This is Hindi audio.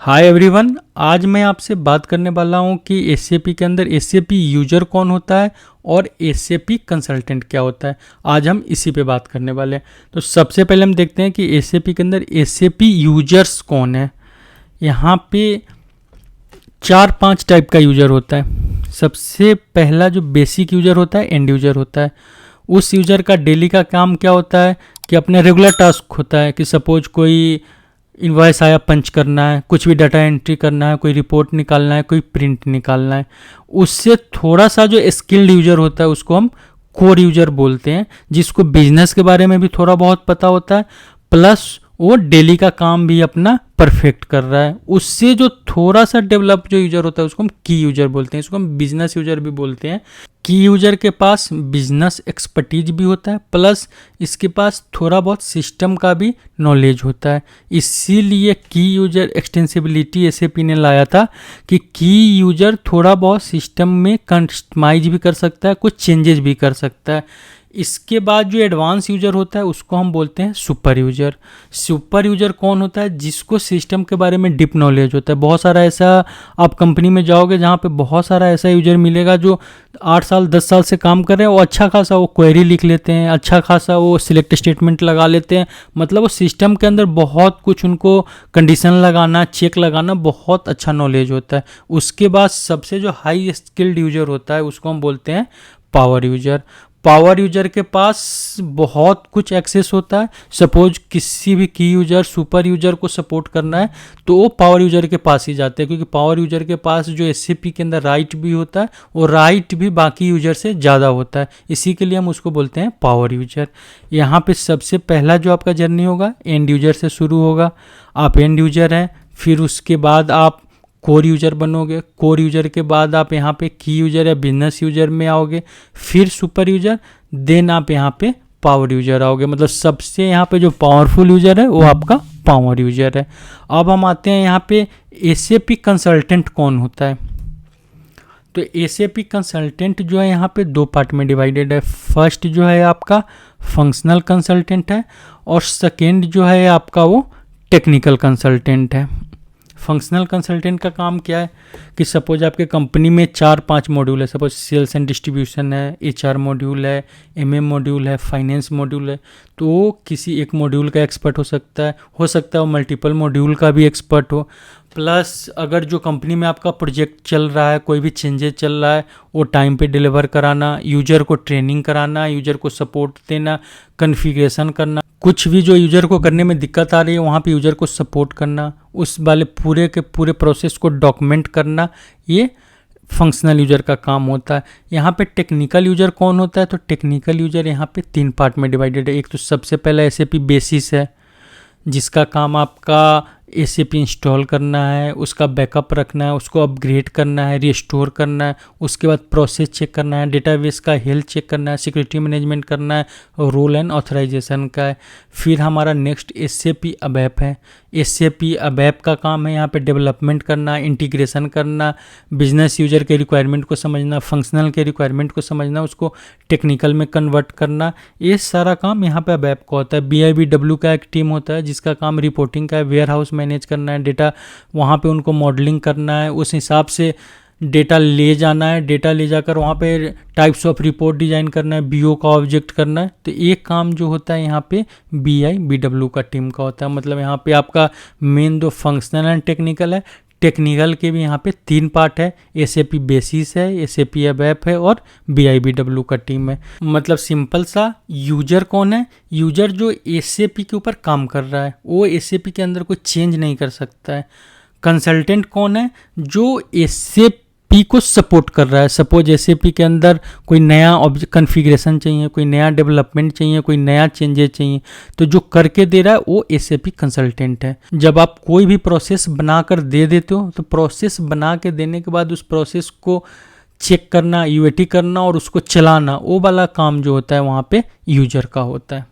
हाय एवरीवन, आज मैं आपसे बात करने वाला हूं कि एसएपी के अंदर एसएपी यूजर कौन होता है और एसएपी कंसल्टेंट क्या होता है। आज हम इसी पे बात करने वाले हैं। तो सबसे पहले हम देखते हैं कि एसएपी के अंदर एसएपी यूजर्स कौन है। यहाँ पे 4-5 टाइप का यूजर होता है। सबसे पहला जो बेसिक यूजर होता है एंड यूजर होता है। उस यूजर का डेली का काम क्या होता है कि अपना रेगुलर टास्क होता है कि सपोज कोई इनवॉइस आया पंच करना है, कुछ भी डाटा एंट्री करना है, कोई रिपोर्ट निकालना है, कोई प्रिंट निकालना है। उससे थोड़ा सा जो स्किल्ड यूजर होता है उसको हम कोर यूजर बोलते हैं, जिसको बिजनेस के बारे में भी थोड़ा बहुत पता होता है, प्लस वो डेली का काम भी अपना परफेक्ट कर रहा है। उससे जो थोड़ा सा डेवलप जो यूजर होता है उसको हम की यूजर बोलते हैं, इसको हम बिजनेस यूजर भी बोलते हैं। की यूजर के पास बिजनेस एक्सपर्टीज भी होता है, प्लस इसके पास थोड़ा बहुत सिस्टम का भी नॉलेज होता है। इसीलिए की यूजर एक्सटेंसिबिलिटी एसएपी ने लाया था कि की यूजर थोड़ा बहुत सिस्टम में कस्टमाइज भी कर सकता है, कुछ चेंजेस भी कर सकता है। इसके बाद जो एडवांस यूजर होता है उसको हम बोलते हैं सुपर यूजर। सुपर यूजर कौन होता है? जिसको सिस्टम के बारे में डीप नॉलेज होता है। बहुत सारा ऐसा आप कंपनी में जाओगे जहाँ पे बहुत सारा ऐसा यूजर मिलेगा जो 8 साल 10 साल से काम कर रहे हैं। वो अच्छा खासा वो क्वेरी लिख लेते हैं, अच्छा खासा वो सिलेक्ट स्टेटमेंट लगा लेते हैं। मतलब वो सिस्टम के अंदर बहुत कुछ उनको कंडीशन लगाना, चेक लगाना बहुत अच्छा नॉलेज होता है। उसके बाद सबसे जो हाई स्किल्ड यूजर होता है उसको हम बोलते हैं पावर यूजर। पावर यूजर के पास बहुत कुछ एक्सेस होता है। सपोज किसी भी की यूजर सुपर यूजर को सपोर्ट करना है तो वो पावर यूजर के पास ही जाते हैं, क्योंकि पावर यूजर के पास जो एसएपी के अंदर राइट भी होता है वो राइट भी बाकी यूजर से ज़्यादा होता है। इसी के लिए हम उसको बोलते हैं पावर यूजर। यहाँ पे सबसे पहला जो आपका जर्नी होगा एंड यूजर से शुरू होगा। आप एंड यूजर हैं, फिर उसके बाद आप कोर यूजर बनोगे। कोर यूजर के बाद आप यहाँ पे की यूजर या बिजनेस यूजर में आओगे, फिर सुपर यूजर, देन आप यहाँ पे पावर यूजर आओगे। मतलब सबसे यहाँ पे जो पावरफुल यूजर है वो आपका पावर यूजर है। अब हम आते हैं यहाँ पे एसएपी कंसल्टेंट कौन होता है। तो एसएपी कंसल्टेंट जो है यहाँ पे 2 पार्ट में डिवाइडेड है। फर्स्ट जो है आपका फंक्शनल कंसल्टेंट है और सेकेंड जो है आपका वो टेक्निकल कंसल्टेंट है। फंक्शनल कंसल्टेंट का काम क्या है कि सपोज आपके कंपनी में 4-5 मॉड्यूल है। सपोज सेल्स एंड डिस्ट्रीब्यूशन है, एचआर मॉड्यूल है, एमएम मॉड्यूल है, फाइनेंस मॉड्यूल है। तो किसी एक मॉड्यूल का एक्सपर्ट हो सकता है वो मल्टीपल मॉड्यूल का भी एक्सपर्ट हो। प्लस अगर जो कंपनी में आपका प्रोजेक्ट चल रहा है, कोई भी चेंजेस चल रहा है, वो टाइम पे डिलीवर कराना, यूजर को ट्रेनिंग कराना, यूजर को सपोर्ट देना, कॉन्फ़िगरेशन करना, कुछ भी जो यूजर को करने में दिक्कत आ रही है वहाँ पे यूजर को सपोर्ट करना, उस वाले पूरे के पूरे प्रोसेस को डॉक्यूमेंट करना, ये फंक्शनल यूजर का काम होता है। यहाँ पे टेक्निकल यूजर कौन होता है? तो टेक्निकल यूजर यहाँ पे 3 पार्ट में डिवाइडेड है। एक तो सबसे पहला एसएपी बेसिस है, जिसका काम आपका एसएपी इंस्टॉल करना है, उसका बैकअप रखना है, उसको अपग्रेड करना है, रिस्टोर करना है। उसके बाद प्रोसेस चेक करना है, डेटाबेस का हेल्थ चेक करना है, सिक्योरिटी मैनेजमेंट करना है, रोल एंड ऑथराइजेशन का है। फिर हमारा नेक्स्ट एसएपी अबैप है। एसएपी अबैप का काम है यहाँ पे डेवलपमेंट करना, इंटीग्रेशन करना, बिजनेस यूजर के रिक्वायरमेंट को समझना, फंक्शनल के रिक्वायरमेंट को समझना, उसको टेक्निकल में कन्वर्ट करना। ये सारा काम यहाँ पे अबैप का होता है। BIBW का एक टीम होता है जिसका काम रिपोर्टिंग का है, वेयर हाउस मैनेज करना है, डेटा वहाँ पे उनको मॉडलिंग करना है, उस हिसाब से डेटा ले जाना है, डेटा ले जाकर वहाँ पे टाइप्स ऑफ रिपोर्ट डिजाइन करना है, BO का ऑब्जेक्ट करना है। तो एक काम जो होता है यहाँ पे BIBW का टीम का होता है। मतलब यहाँ पे आपका मेन 2 फंक्शनल एंड टेक्निकल है। टेक्निकल के भी यहाँ पे 3 पार्ट है, एसएपी बेसिस है, एसएपी अबैप है और BIBW का टीम है। मतलब सिंपल सा यूजर कौन है? यूजर जो एसएपी के ऊपर काम कर रहा है, वो एसएपी के अंदर कोई चेंज नहीं कर सकता है। कंसल्टेंट कौन है? जो एसएपी को सपोर्ट कर रहा है। सपोज एसएपी के अंदर कोई नया कॉन्फ़िगरेशन चाहिए, कोई नया डेवलपमेंट चाहिए, कोई नया चेंजेस चाहिए, तो जो करके दे रहा है वो एसएपी कंसल्टेंट है। जब आप कोई भी प्रोसेस बना कर दे देते हो तो प्रोसेस बना के देने के बाद उस प्रोसेस को चेक करना, यूएटी करना और उसको चलाना, वो वाला काम जो होता है वहाँ पे यूजर का होता है।